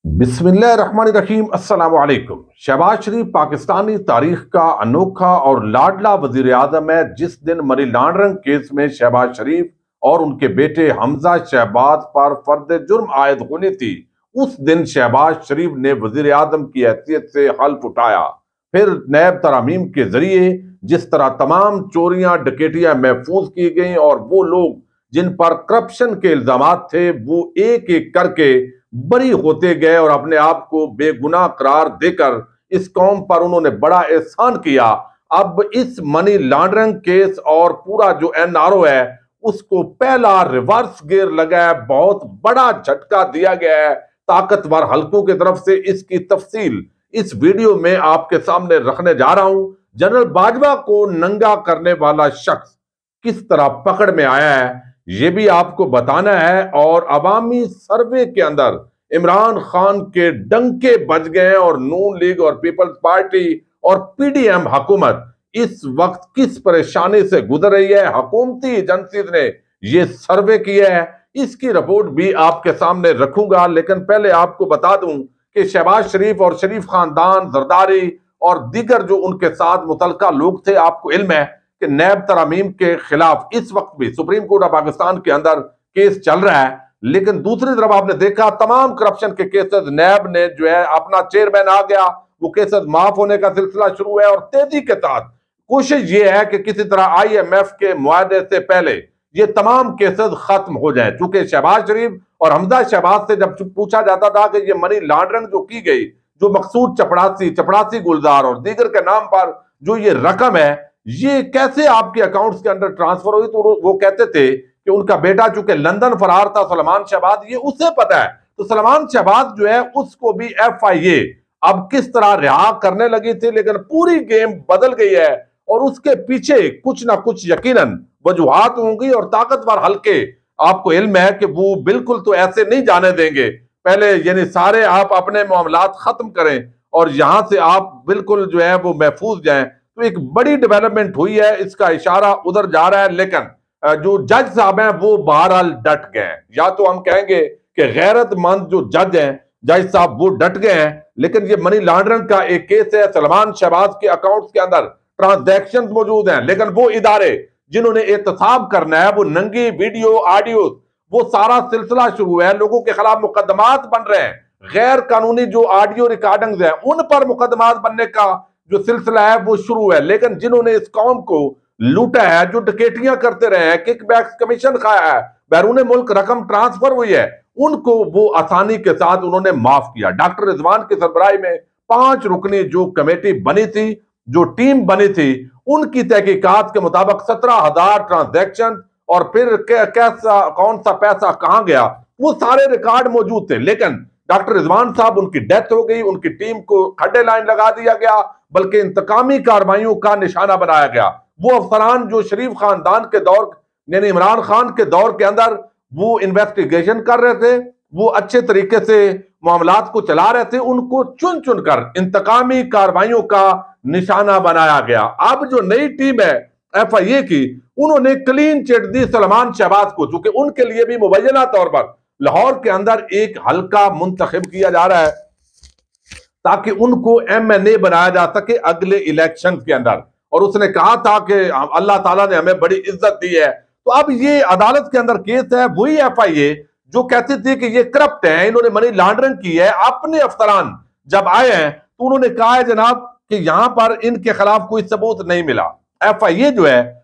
बिस्मिल्लाहिर्रहमानिर्रहीम अस्सलाम वालेकुम। शहबाज शरीफ पाकिस्तानी तारीख का अनोखा और लाडला वजीर आजम है। जिस दिन मनी लॉन्ड्रिंग केस में शहबाज शरीफ और उनके बेटे हमजा शहबाज पर फर्द जुर्म आयद होनी थी, उस दिन शहबाज शरीफ ने वजीर आजम की हैसियत से हल्फ उठाया। फिर नैब तरामीम के जरिए जिस तरह तमाम चोरियां डकैतियां महफूज की गई और वो लोग जिन पर करप्शन के इल्जामात थे वो एक एक करके बरी होते गए और अपने आप को बेगुनाह करार देकर इस कौम पर उन्होंने बड़ा एहसान किया। अब इस मनी लॉन्ड्रिंग केस और पूरा जो एनआरओ है उसको पहला रिवर्स गियर लगा है, बहुत बड़ा झटका दिया गया है ताकतवर हलकों की तरफ से। इसकी तफसील इस वीडियो में आपके सामने रखने जा रहा हूं। जनरल बाजवा को नंगा करने वाला शख्स किस तरह पकड़ में आया है ये भी आपको बताना है, और अवामी सर्वे के अंदर इमरान खान के डंके बज गए और नून लीग और पीपल्स पार्टी और पीडीएम हुकूमत इस वक्त किस परेशानी से गुजर रही है। हुकूमती एजेंसी ने ये सर्वे किया है, इसकी रिपोर्ट भी आपके सामने रखूंगा। लेकिन पहले आपको बता दूं कि शहबाज शरीफ और शरीफ खानदान, जरदारी और दीगर जो उनके साथ मुतल्लिका लोग थे, आपको इल्म है कि नैब तरामीम के खिलाफ इस वक्त भी सुप्रीम कोर्ट ऑफ पाकिस्तान के अंदर केस चल रहा है। लेकिन दूसरी तरफ आपने देखा तमाम करप्शन के केसेस नैब ने जो है अपना चेयरमैन आ गया, वो केसेस माफ होने का सिलसिला शुरू है और तेजी के साथ कोशिश ये है कि किसी तरह आईएमएफ के मुआहदे से पहले ये तमाम केसेस खत्म हो जाए। चूंकि शहबाज शरीफ और हमजा शहबाज से जब पूछा जाता था कि ये मनी लॉन्ड्रिंग जो की गई, जो मकसूद चपड़ासी गुलजार और दीगर के नाम पर जो ये रकम है ये कैसे आपके अकाउंट्स के अंदर ट्रांसफर हुई, तो वो कहते थे कि उनका बेटा चूंकि लंदन फरार था सलमान शहबाज, ये उसे पता है। तो सलमान शहबाज जो है उसको भी एफआईए अब किस तरह रिहा करने लगी थी, लेकिन पूरी गेम बदल गई है और उसके पीछे कुछ ना कुछ यकीनन वजूहात होंगी और ताकतवर हल्के आपको इल्म है कि वो बिल्कुल तो ऐसे नहीं जाने देंगे। पहले यानी सारे आप अपने मामलात खत्म करें और यहां से आप बिल्कुल जो है वो महफूज जाएं। तो एक बड़ी डेवलपमेंट हुई है, इसका इशारा उधर जा रहा है। लेकिन जो जज साहब हैं वो बहरहाल डट गए हैं, या तो हम कहेंगे कि गैरतमंद जो जज हैं, जज साहब वो डट गए हैं। लेकिन ये मनी लॉन्ड्रिंग का एक केस है, सलमान शहबाज के अकाउंट्स के अंदर ट्रांजैक्शन मौजूद हैं, लेकिन वो इदारे जिन्होंने एहतसाब करना है वो नंगी वीडियो ऑडियो वो सारा सिलसिला शुरू है, लोगों के खिलाफ मुकदमात बन रहे हैं, गैर कानूनी जो ऑडियो रिकॉर्डिंग्स हैं उन पर मुकदमात बनने का जो सिलसिला है वो शुरू है। लेकिन जिन्होंने इस कौम को लूटा है, जो डकैतियां करते रहे हैं, किकबैक्स कमीशन खाया है, बैरून मुल्क रकम ट्रांसफर हुई है, उनको वो आसानी के साथ उन्होंने माफ किया। डॉक्टर रिजवान की सरबराही में 5 रुकनी जो कमेटी बनी थी, जो टीम बनी थी, उनकी तहकीकात के मुताबिक 17,000 ट्रांजैक्शन और फिर कैसा कौन सा पैसा कहां गया वो सारे रिकॉर्ड मौजूद थे। लेकिन डॉक्टर रिजवान साहब उनकी डेथ हो गई, उनकी टीम को खड्डे लाइन लगा दिया गया, बल्कि इंतकामी कार्रवाइयों का निशाना बनाया गया। वो अफसरान जो शरीफ खानदान के दौर यानी इमरान खान के दौर के अंदर वो इन्वेस्टिगेशन कर रहे थे, वो अच्छे तरीके से मामलात को चला रहे थे, उनको चुन चुन कर इंतकामी कार्रवाइयों का निशाना बनाया गया। अब जो नई टीम है एफआईए की, उन्होंने क्लीन चिट दी सलमान शहबाज को, चूंकि उनके लिए भी मुबैना तौर पर लाहौर के अंदर एक हल्का मुंतखब किया जा रहा है ताकि उनको एमएनए बनाया जा सके अगले इलेक्शन के अंदर। और उसने कहा था कि अल्लाह ताला ने हमें बड़ी इज्जत दी है। तो अब ये अदालत के अंदर केस है, वही एफआईए जो कहती थी कि ये करप्ट है, इन्होंने मनी लॉन्ड्रिंग की है। अपने अफसरान जब आए हैं तो उन्होंने कहा है जनाब कि यहां पर इनके खिलाफ कोई सबूत नहीं मिला। एफआईए जो है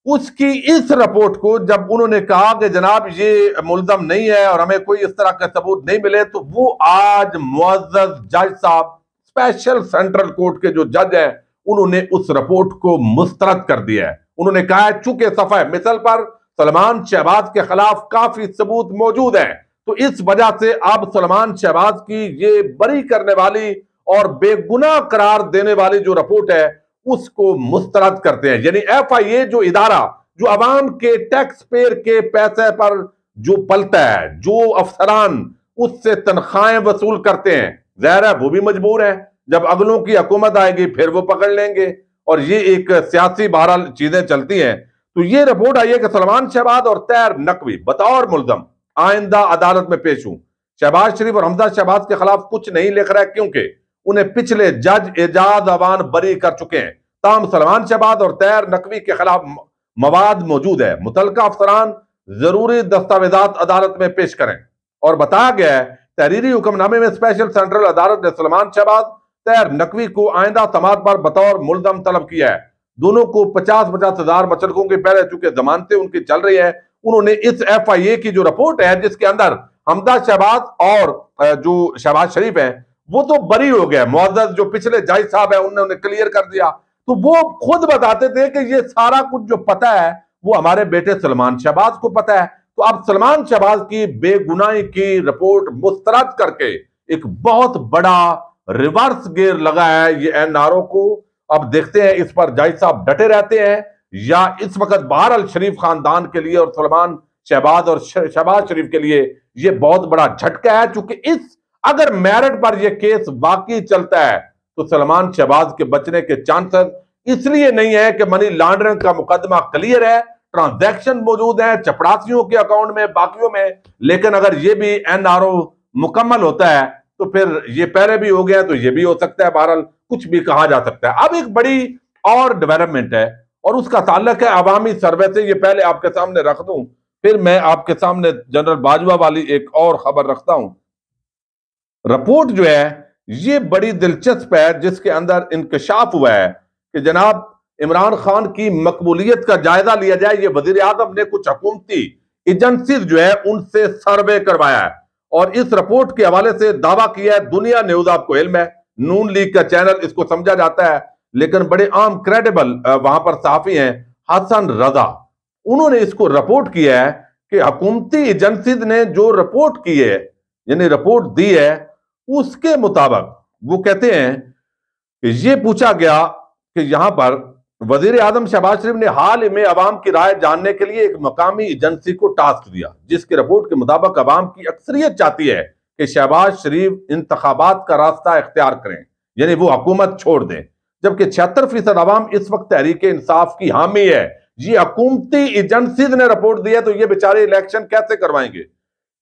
उसकी इस रिपोर्ट को जब उन्होंने कहा कि जनाब ये मुल्जम नहीं है और हमें कोई इस तरह का सबूत नहीं मिले, तो वो आज मुअज़्ज़ज़ जज साहब स्पेशल सेंट्रल कोर्ट के जो जज हैं उन्होंने उस रिपोर्ट को मुस्तरद कर दिया है। उन्होंने कहा है चूंकि सफ़े मिसल पर सलमान शहबाज के खिलाफ काफी सबूत मौजूद हैं, तो इस वजह से अब सलमान शहबाज की ये बरी करने वाली और बेगुनाह करार देने वाली जो रिपोर्ट है उसको मुस्तरद करते हैं। यानी एफआईए जो इदारा जो अवाम के टैक्स पेयर के पैसे पर जो पलता है, जो अफसरान उससे तनख्वाहें वसूल करते हैं, ज़ाहिर है वो भी मजबूर है, जब अगलों की हुकूमत आएगी फिर वो पकड़ लेंगे और ये एक सियासी बहरहाल चीजें चलती हैं। तो ये रिपोर्ट आई है कि सलमान शहबाज और तैर नकवी बतौर मुल्जम आइंदा अदालत में पेश हूं। शहबाज शरीफ और हमजा शहबाज के खिलाफ कुछ नहीं लिख रहा है क्योंकि उन्हें पिछले जज एजाज अवान बरी कर चुके हैं। ताहम सलमान शहबाज और तैर नकवी के खिलाफ मवाद मौजूद है। मुतलका अफसरान जरूरी दस्तावेजात अदालत में पेश करें। और बताया गया है तहरीरी हुक्मनामे में स्पेशल सेंट्रल अदालत ने सलमान शहबाज तैर नकवी को आइंदा समात पर बतौर मुल्जम तलब किया है। दोनों को 50-50 हजार मुचलकों के पहले चूंकि जमानतें उनकी चल रही है, उन्होंने इस FIA की जो रिपोर्ट है जिसके अंदर हमजा शहबाज और जो शहबाज शरीफ है वो तो बरी हो गया, मुअज़्ज़ज़ जो पिछले जज साहब है उन्होंने क्लियर कर दिया। तो वो खुद बताते थे कि ये सारा कुछ जो पता है वो हमारे बेटे सलमान शहबाज को पता है। तो अब सलमान शहबाज की बेगुनाही की रिपोर्ट मुस्तरद करके एक बहुत बड़ा रिवर्स गियर लगा है ये NRO को। अब देखते हैं इस पर जज साहब डटे रहते हैं या इस वक्त बहरहाल शरीफ खानदान के लिए और सलमान शहबाज और शहबाज शरीफ के लिए ये बहुत बड़ा झटका है। चूंकि इस अगर मेरिट पर यह केस वाकई चलता है तो सलमान शहबाज के बचने के चांसेस इसलिए नहीं है कि मनी लॉन्ड्रिंग का मुकदमा क्लियर है, ट्रांजैक्शन मौजूद है चपरासियों के अकाउंट में, बाकियों में, लेकिन अगर ये भी NRO मुकम्मल होता है तो फिर ये पहले भी हो गया तो ये भी हो सकता है। बहरहाल कुछ भी कहा जा सकता है। अब एक बड़ी और डेवलपमेंट है और उसका ताल्लुक है अवामी सर्वे से। ये पहले आपके सामने रख दूं, फिर मैं आपके सामने जनरल बाजवा वाली एक और खबर रखता हूं। रिपोर्ट जो है ये बड़ी दिलचस्प है जिसके अंदर इंकशाफ हुआ है कि जनाब इमरान खान की मकबूलियत का जायजा लिया जाए। ये वजीर आजम ने कुछ हुकूमती एजेंसीज जो है उनसे सर्वे करवाया है और इस रिपोर्ट के हवाले से दावा किया है दुनिया न्यूज, आपको इल्म है नून लीग का चैनल इसको समझा जाता है, लेकिन बड़े आम क्रेडिबल वहां पर सहाफी हैं हसन रजा, उन्होंने इसको रिपोर्ट किया है कि हुकूमती एजेंसीज ने जो रिपोर्ट की है यानी रिपोर्ट दी है उसके मुताबिक वो कहते हैं कि ये पूछा गया कि यहां पर वजीर आजम शहबाज शरीफ ने हाल ही में अवाम की राय जानने के लिए एक मकामी एजेंसी को टास्क दिया जिसकी रिपोर्ट के मुताबिक अवाम की अक्सरियत चाहती है कि शहबाज शरीफ इंतखाबात का रास्ता इख्तियार करें यानी वो हुकूमत छोड़ दें, जबकि 76% अवाम इस वक्त तहरीक इंसाफ की हामी है। ये हुकूमती एजेंसीज ने रिपोर्ट दी है तो ये बेचारे इलेक्शन कैसे करवाएंगे।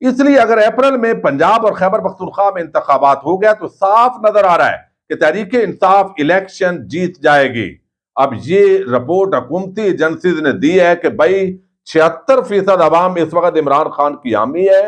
इसलिए अगर अप्रैल में पंजाब और खैबर पख्तूनख्वा में इंतखाबात हो गया तो साफ नजर आ रहा है कि तहरीक इंसाफ इलेक्शन जीत जाएगी। अब ये रिपोर्ट हुकूमती एजेंसीज ने दी है कि भाई 76% अवाम इस वक्त इमरान खान की हामी है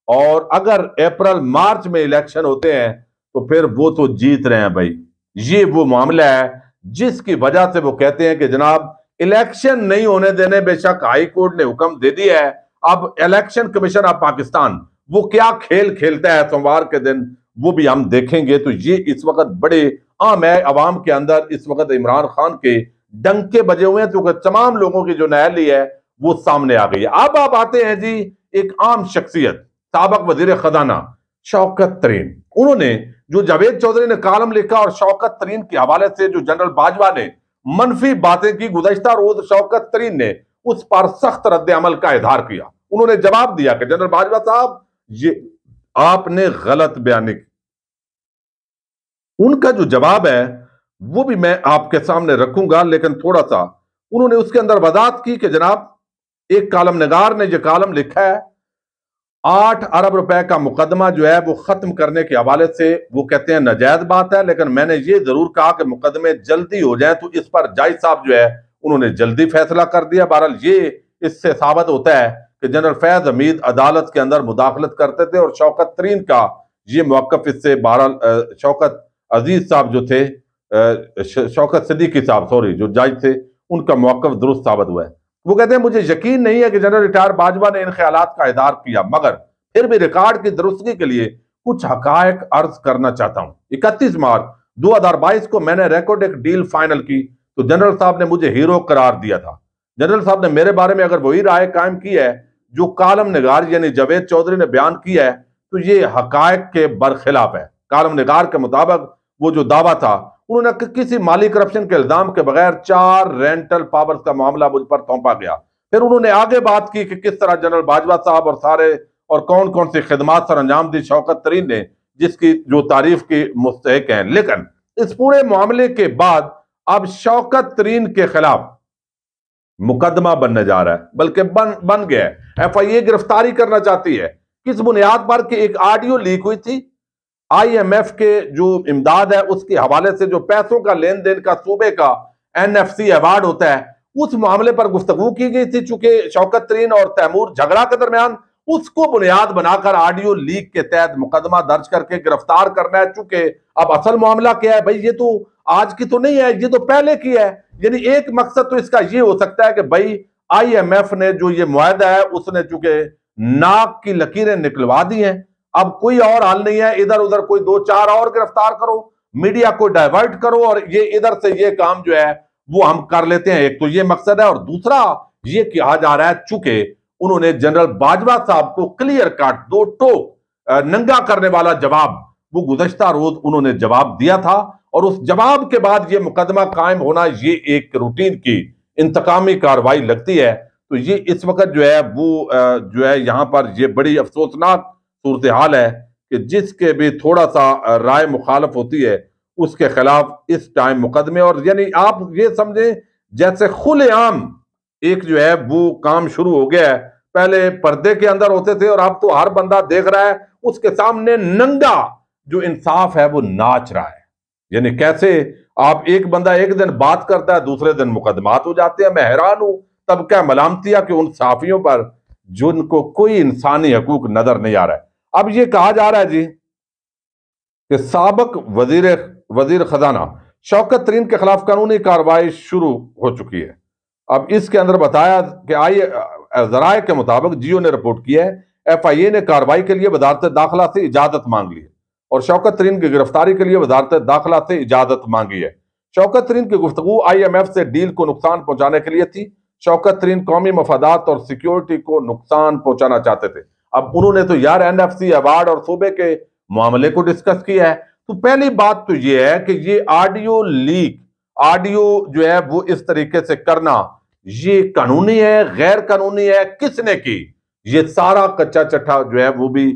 और अगर अप्रैल मार्च में इलेक्शन होते हैं तो फिर वो तो जीत रहे हैं। भाई ये वो मामला है जिसकी वजह से वो कहते हैं कि जनाब इलेक्शन नहीं होने देने, बेशक हाई कोर्ट ने हुक्म दे दिया है, अब इलेक्शन कमीशन ऑफ पाकिस्तान वो क्या खेल खेलता है सोमवार के दिन वो भी हम देखेंगे। तो ये इस वक्त बड़े आम है अवाम के अंदर, इस वक्त इमरान खान के डंके बजे हुए हैं तो तमाम लोगों की जो नहली है वो सामने आ गई है। अब आप आते हैं जी एक आम शख्सियत साबिक वजीर खजाना शौकत तरीन, उन्होंने जो जावेद चौधरी ने कॉलम लिखा और शौकत तरीन के हवाले से जो जनरल बाजवा ने मनफी बातें की, गुज़श्ता रोज शौकत तरीन ने उस पर सख्त रद्द अमल का इजहार किया। उन्होंने जवाब दिया कि जनरल बाजवा साहब ये आपने गलत बयानी की। उनका जो जवाब है वो भी मैं आपके सामने रखूंगा, लेकिन थोड़ा सा उन्होंने उसके अंदर वजाहत की कि जनाब एक कॉलम निगार ने यह कॉलम लिखा है 8 अरब रुपए का मुकदमा जो है वो खत्म करने के हवाले से वो कहते हैं नाजायज बात है, लेकिन मैंने ये जरूर कहा कि मुकदमे जल्दी हो जाए। तो इस पर जज साहब जो है उन्होंने जल्दी फैसला कर दिया। बहरहाल ये इससे साबित होता है कि जनरल फैज हमीद अदालत के अंदर मुदाखलत करते थे और शौकत तरीन का ये मौकफ इससे बहरहाल शौकत अजीज साहब जो थे, शौकत सिद्दीकी साहब सॉरी जो जज थे, उनका मौकफ दुरुस्त साबित हुआ है। वो कहते हैं मुझे यकीन नहीं है कि जनरल रिटायर बाजवा ने इन ख्यालात का इज़हार किया, मगर फिर भी रिकॉर्ड की दुरुस्तगी के लिए कुछ हकायक अर्ज करना चाहता हूं। 31 मार्च 2022 को मैंने रिकॉर्ड एक डील फाइनल की तो जनरल साहब ने मुझे हीरो करार दिया था। जनरल साहब ने मेरे बारे में अगर वही राय कायम की है जो कॉलम निगार यानी जावेद चौधरी ने बयान किया है तो ये हकायक के बरखिलाफ है। कॉलम निगार के मुताबिक वो जो दावा था उन्होंने किसी माली करप्शन के इल्जाम के बगैर 4 रेंटल पावर्स का मामला मुझ पर सौंपा गया। फिर उन्होंने आगे बात की कि किस तरह जनरल बाजवा साहब और सारे और कौन कौन सी खिदमात सर अंजाम दी शौकत तरीन ने जिसकी जो तारीफ की मुस्तहिक हैं। लेकिन इस पूरे मामले के बाद अब शौकत तरीन के खिलाफ मुकदमा बनने जा रहा है, बल्कि बन गया है। FIA गिरफ्तारी करना चाहती है کس بنیاد پر کہ ایک آڈیو لیک ہوئی تھی IMF کے جو امداد ہے اس کے حوالے سے، جو پیسوں کا لین دین کا صوبے کا NFC ایوارڈ ہوتا ہے، اس معاملے پر گفتگو کی گئی تھی. چونکہ شوکت ترین اور تیمور جھگڑا کے درمیان، اس کو بنیاد بنا کر آڈیو لیک کے تحت مقدمہ درج کر کے گرفتار کرنا ہے. چونکہ اب اصل معاملہ کیا ہے بھائی، یہ تو آج کی تو نہیں ہے، یہ تو پہلے کی ہے. یعنی ایک مقصد تو اس کا یہ ہو سکتا ہے کہ بھائی IMF نے جو یہ معاہدہ ہے اس نے چونکہ ناک کی لکیریں نکلوا دی ہیں، اب کوئی اور حل نہیں ہے. ادھر ادھر کوئی 2-4 اور گرفتار کرو، میڈیا کو ڈائیورٹ کرو، اور یہ ادھر سے یہ کام جو ہے وہ ہم کر لیتے ہیں. ایک تو یہ مقصد ہے، اور دوسرا یہ کہا جا رہا ہے چونکہ انہوں نے جنرل باجوہ صاحب کو کلیئر کٹ 2 ٹوک ننگا کرنے والا جواب وہ گزشتہ روز انہوں نے جواب دیا تھا، اور اس جواب کے بعد یہ مقدمہ قائم ہونا یہ ایک روٹین کی انتقامی کاروائی لگتی ہے. تو یہ اس وقت جو ہے وہ جو ہے یہاں پر یہ بڑی افسوسناک صورتحال ہے کہ جس کے بھی تھوڑا سا رائے مخالف ہوتی ہے اس کے خلاف اس ٹائم مقدمے، اور یعنی آپ یہ سمجھیں جیسے کھلے عام ایک جو ہے وہ کام شروع ہو گیا ہے. پہلے پردے کے اندر ہوتے تھے، اور اب تو ہر بندہ دیکھ رہا ہے، اس کے سامنے ننگا جو انصاف ہے وہ ناچ رہا ہے. یعنی کیسے آپ ایک بندہ ایک دن بات کرتا ہے، دوسرے دن مقدمات ہو جاتے ہیں. میں حیران ہوں تب کیا ملامتیا کہ ان صحافیوں پر جن کو کوئی انسانی حقوق نظر نہیں آ رہا ہے. اب یہ کہا جا رہا ہے جی کہ سابق وزیر خزانہ شوکت ترین کے خلاف قانونی کارروائی شروع ہو چکی ہے. اب اس کے اندر بتایا کہ ذرائع کے مطابق جیو نے رپورٹ کیا ہے FIA نے کارروائی کے لیے وزارت داخلہ سے اجازت مانگ لی ہے، اور شوکت ترین کی گرفتاری کے لیے وزارت داخلہ سے اجازت مانگی ہے. شوکت ترین کی گفتگو IMF سے ڈیل کو نقصان پہنچانے کے لیے تھی. شوکت ترین قومی مفادات اور سیکیورٹی کو نقصان پہنچانا چاہتے تھے. اب انہوں نے تو یار NFC ایوارڈ اور صوبے کے معاملے کو ڈسکس کیا ہے. تو پہلی بات تو یہ ہے کہ یہ آڈیو لیک، آڈیو جو ہے وہ اس طریقے سے کرنا یہ قانونی ہے، غیر قانونی ہے، کس نے کی، یہ سارا کچا چٹھا جو ہے وہ بھی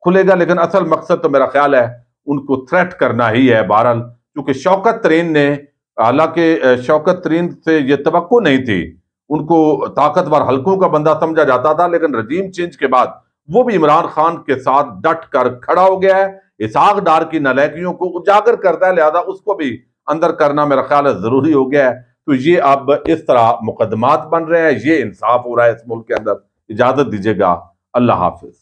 کھلے گا. لیکن اصل مقصد تو میرا خیال ہے ان کو تھریٹ کرنا ہی ہے بہرحال. کیونکہ شوکت ترین نے، حالانکہ شوکت ترین سے یہ توقع نہیں تھی، ان کو طاقتور حلقوں کا بندہ سمجھا جاتا تھا، لیکن رجیم چینج کے بعد وہ بھی عمران خان کے ساتھ ڈٹ کر کھڑا ہو گیا ہے. اسحاق ڈار کی نالائکیوں کو اجاگر کرتا ہے، لہذا اس کو بھی اندر کرنا میرا خیال ہے ضروری ہو گیا ہے. تو یہ اب اس طرح مقدمات بن رہے ہیں، یہ انصاف ہو رہا ہے اس ملک کے اندر. اجازت دیجیے گا، اللہ حافظ.